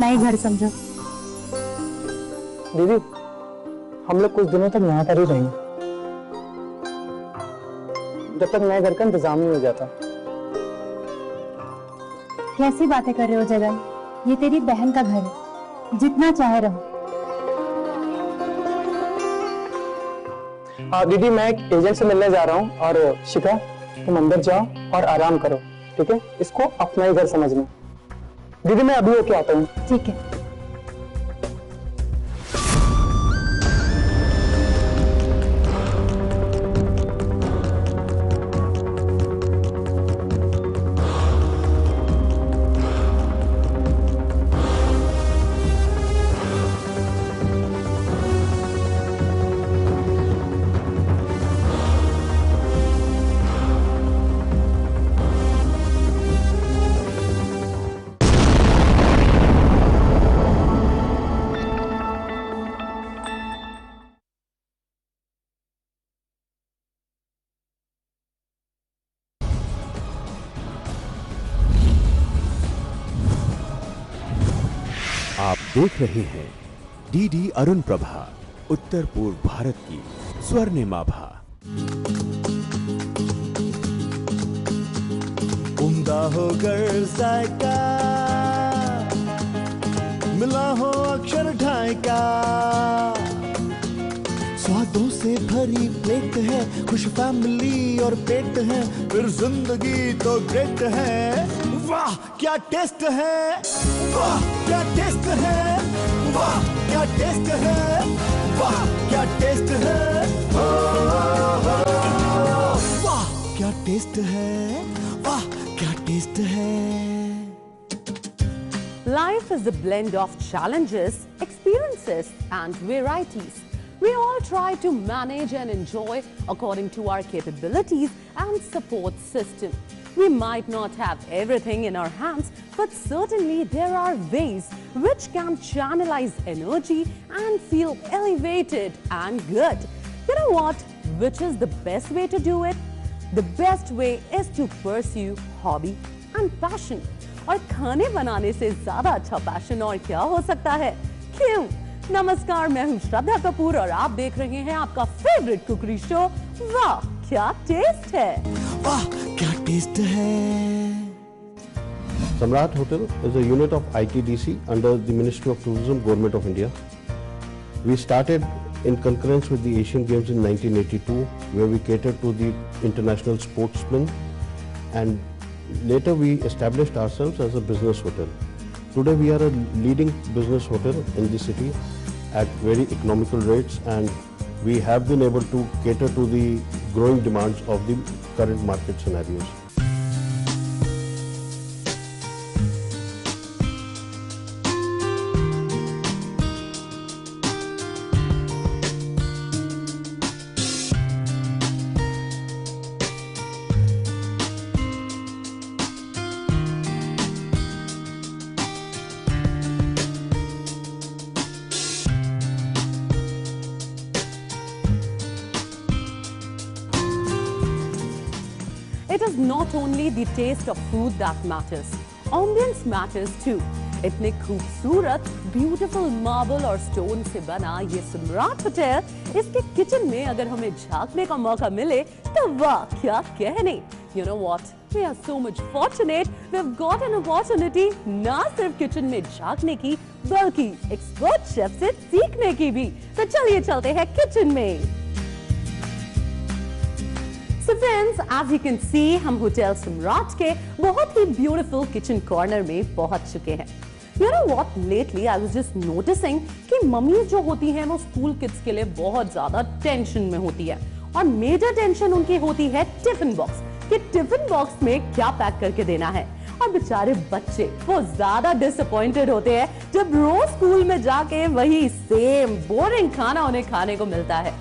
नए घर समझो। दीदी, हम लोग कुछ दिनों तक यहाँ पर ही रहेंगे, जब तक नए घर का इंतजाम नहीं हो जाता। कैसी बातें कर रहे हो जगन? ये तेरी बहन का घर है, जितना चाहे रहो। दीदी, मैं एक एजेंट से मिलने जा रहा हूँ, और शिखा तुम अंदर जाओ और आराम करो, ठीक है? इसको अपना ही घर समझना। दीदी, मैं अभी होके आता हूँ। ठीक है। आप देख रहे हैं डीडी अरुण प्रभा, उत्तर पूर्व भारत की स्वर्णिमाभा। उम्दा हो गर जायका, मिला हो अक्षर ढाई का, स्वादों से भरी प्लेट है, खुश फैमिली और पेट है, फिर जिंदगी तो ग्रेट है। वाह क्या टेस्ट है, वाह क्या टेस्ट है, वाह क्या टेस्ट है, वाह क्या टेस्ट है, वाह क्या टेस्ट है, वाह क्या टेस्ट है। Life is a blend of challenges, experiences, and varieties. We all try to manage and enjoy according to our capabilities and support system. We might not have everything in our hands, but certainly there are ways which can channelize energy and feel elevated and good. You know what? Which is the best way to do it? The best way is to pursue hobby and passion. और खाने बनाने से ज्यादा अच्छा passion और क्या हो सकता है? क्यों? नमस्कार, मैं हूं श्रद्धा कपूर और आप देख रहे हैं आपका फेवरेट कुकरी शो वाह क्या टेस्ट है। वाह क्या टेस्ट है। Samrat Hotel is a unit of ITDC under the Ministry of Tourism, Government of India. We started in concurrence with the Asian Games in 1982, where we catered to the international sportsmen, and later we established ourselves as a business hotel. Today we are a leading business hotel in the city at very economical rates, and we have been able to cater to the growing demands of the current market scenarios. It is not only the taste of food that matters, ambience matters too. इतने खूबसूरत beautiful marble और stone से बना ये सम्राट hotel, इसके kitchen में अगर हमें झांकने का मौका मिले तो वाह क्या कहने। You know what? We are so much fortunate. We've got an opportunity ना सिर्फ किचन में झांकने की बल्कि एक्सपर्ट शेफ से सीखने की भी। तो चलिए चलते हैं किचन में। So friends, as you can see, हम होटल सम्राट के बहुत ही ब्यूटीफुल किचन कॉर्नर में पहुंच चुके हैं। You know what? Lately, I was just noticing कि मम्मी जो होती हैं वो स्कूल किड्स के लिए बहुत ज्यादा टेंशन में होती है, और मेजर टेंशन उनकी होती है टिफिन बॉक्स, कि टिफिन बॉक्स में क्या पैक करके देना है। और बेचारे बच्चे वो ज्यादा डिसअपॉइंटेड होते हैं जब रोज स्कूल में जाके वही सेम बोरिंग खाना उन्हें खाने को मिलता है।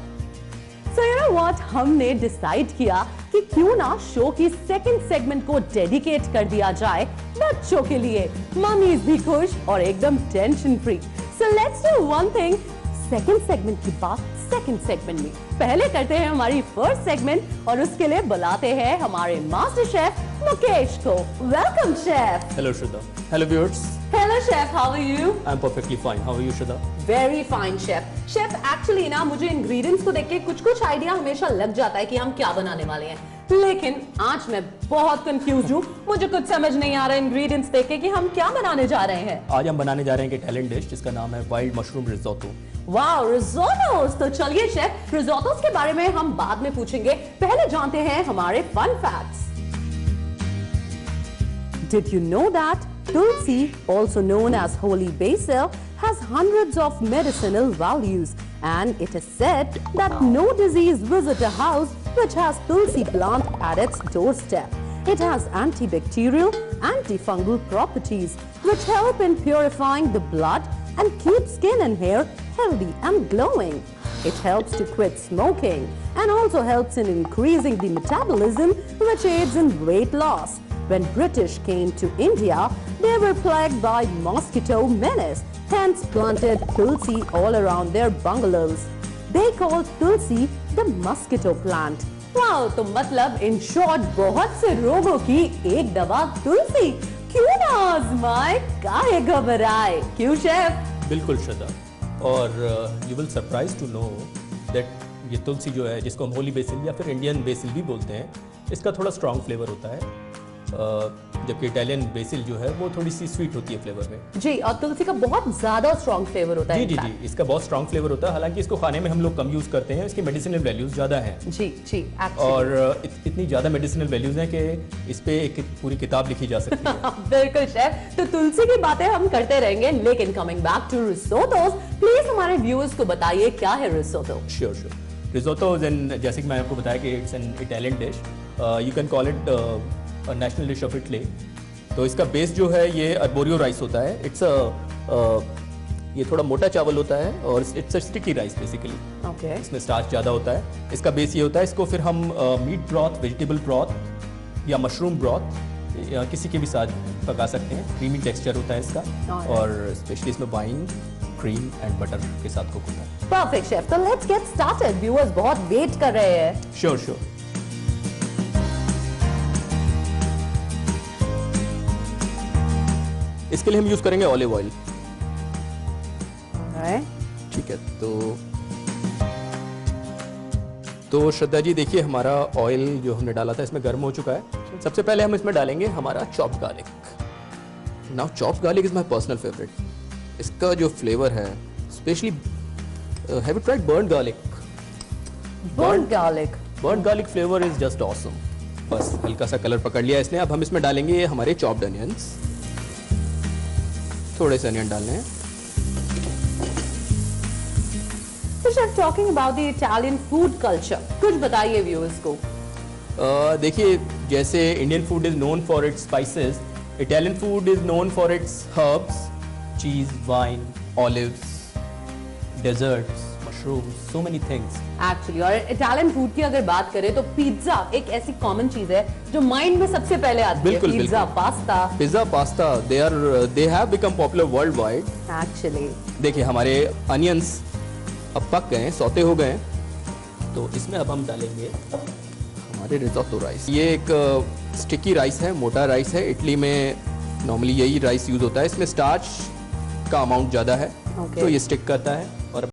So you know what? हमने डिसाइड किया कि क्यों ना शो की सेकंड सेगमेंट को डेडिकेट कर दिया जाए बच्चों के लिए, मम्मीज भी खुश और एकदम tension free. So let's do one thing, second segment की बात सेकंड सेगमेंट में। पहले करते हैं हमारी फर्स्ट सेगमेंट और उसके लिए बुलाते हैं हमारे मास्टर शेफ मुकेश को। Welcome chef. Hello Shraddha. Hello viewers. Hello Hello chef, how are you? I'm perfectly fine. How are you, Shraddha? Very fine chef. Chef actually ना मुझे इंग्रेडिएंट्स को देख के कुछ आइडिया हमेशा लग जाता है कि हम क्या बनाने वाले हैं, लेकिन आज मैं बहुत कंफ्यूज हूँ. मुझे कुछ समझ नहीं आ रहा इंग्रेडिएंट्स देख के कि हम क्या बनाने जा रहे हैं. आज हम बनाने जा रहे हैं एक इटालियन डिश जिसका नाम है वाइल्ड मशरूम रिजोटो. वाओ, रिजोटोस. तो चलिए शेफ, रिजोटोस के बारे में हम बाद में पूछेंगे. पहले जानते हैं हमारे fun facts. Did you know that Tulsi, also known as holy basil, has hundreds of medicinal values, and it is said that no disease visits a house which has Tulsi plant at its doorstep. It has antibacterial, antifungal properties which help in purifying the blood and keep skin and hair healthy and glowing. It helps to quit smoking and also helps in increasing the metabolism, which aids in weight loss. When British came to India, they were plagued by mosquito menace, hence planted Tulsi all around their bungalows. They called Tulsi the mosquito plant. Wow, तो मतलब in short बहुत से रोगों की एक दवा तुलसी. क्यों ना आजमाए, काहे घबराए, क्यों शेफ? बिल्कुल श्रद्धा. और you will surprise to know that ये तुलसी जो है, जिसको हम होली बेसिल या फिर इंडियन बेसिल भी बोलते हैं, इसका थोड़ा स्ट्रॉन्ग फ्लेवर होता है, जबकि इटालियन बेसिल जो है वो थोड़ी सी स्वीट होती है फ्लेवर में. जी, और तुलसी का बहुत ज्यादा स्ट्रॉन्ग फ्लेवर होता है. जी, इसका बहुत स्ट्रॉन्ग फ्लेवर होता है. हालांकि इसको खाने में हम लोग कम यूज करते हैं, इसकी मेडिसिनल वैल्यूज ज्यादा हैं. जी, और इतनी ज्यादा मेडिसिनल वैल्यूज हैं कि इस पे एक पूरी किताब लिखी जा सकती है. बिल्कुल शेफ. तो तुलसी की बातें हम करते रहेंगे, लेकिन कमिंग बैक टू रिसोटोस, प्लीज हमारे व्यूअर्स को बताइए क्या है रिसोटो. श्योर. रिजोटो जैसे कि मैंने आपको बताया कि it's an Italian dish. You can call it national dish of Italy. तो इसका बेस जो है ये अर्बोरियो राइस होता है. ये थोड़ा मोटा चावल होता है और it's a sticky rice basically. Okay. इसमें स्टार्च ज़्यादा होता है. इसका बेस ये होता है. इसको फिर हम मीट ब्रॉथ, वेजिटेबल ब्रॉथ या मशरूम ब्रॉथ या किसी के भी साथ पका सकते हैं. क्रीमी टेक्सचर होता है इसका और स्पेशली इसमें वाइन, क्रीम एंड बटर के साथ कुक होता है. Perfect chef. तो लेट्स गेट स्टार्टेड. व्यूअर्स बहुत वेट कर रहे हैं. श्योर. इसके लिए हम यूज करेंगे ऑलिव ऑयल. ठीक है. तो श्रद्धा जी देखिए, हमारा ऑयल जो हमने डाला था इसमें गर्म हो चुका है. सबसे पहले हम इसमें डालेंगे हमारा chopped garlic. Now chopped garlic is my personal favourite. इसका जो फ्लेवर है, specially have you tried burned garlic? Burned garlic flavour is just awesome. बस हल्का सा कलर पकड़ लिया इसने. अब हम इसमें डालेंगे हमारे चॉप्ड अनियंस. थोड़े से अनियन डालने हैं. तो chef, talking about the Italian food culture, कुछ बताइए व्यूअर्स को. देखिए, जैसे Indian food is known for its spices, Italian food is known for its herbs, cheese, wine, olives, desserts, mushrooms, so many things. Actually, और Italian food की अगर बात करें तो पिज्जा एक ऐसी कॉमन चीज है जो माइंड में सबसे पहले आती है. Pizza, pasta, they have become popular world wide. Actually देखिए, हमारे अनियंस अब पक गए, सौते हो गए. तो इसमें अब हम डालेंगे हमारे रिजोटो राइस. ये एक स्टिकी राइस है, मोटा राइस है. इटली में नॉर्मली यही राइस यूज होता है. इसमें स्टार्च का अमाउंट ज़्यादा है, तो ये स्टिक करता है. और